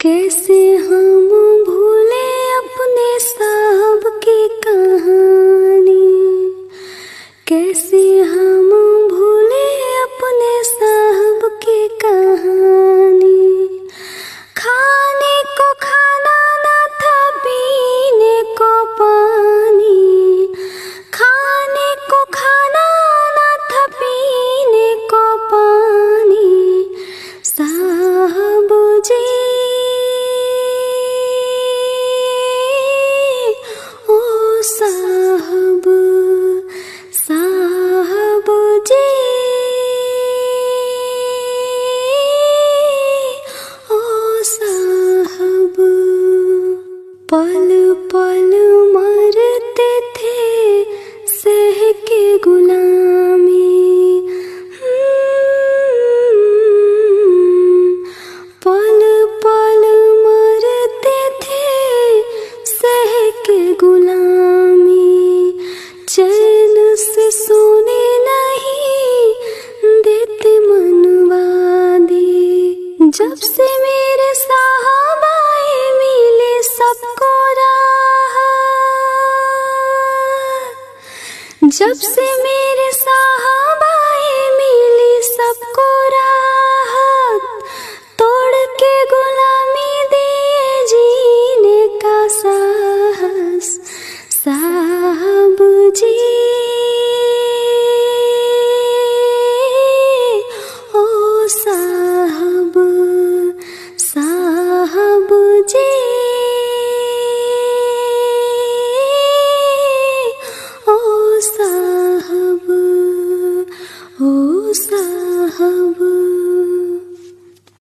कैसे हम भूले अपने साहब की कहानी, कैसे हम भूले अपने साहब की कहानी। खाने को खाना ना था, पीने को पानी, खाने को खाना ना था, पीने को पानी। साहब जी ओ साहब, साहब जी ओ साहब। पल पल मरते थे सह के गुलामी, पल पल मरते थे सह के गुलामी। चैन से सोने नहीं देते मनवादी, जब से मेरे साहब आए मिले सबको राह, जब से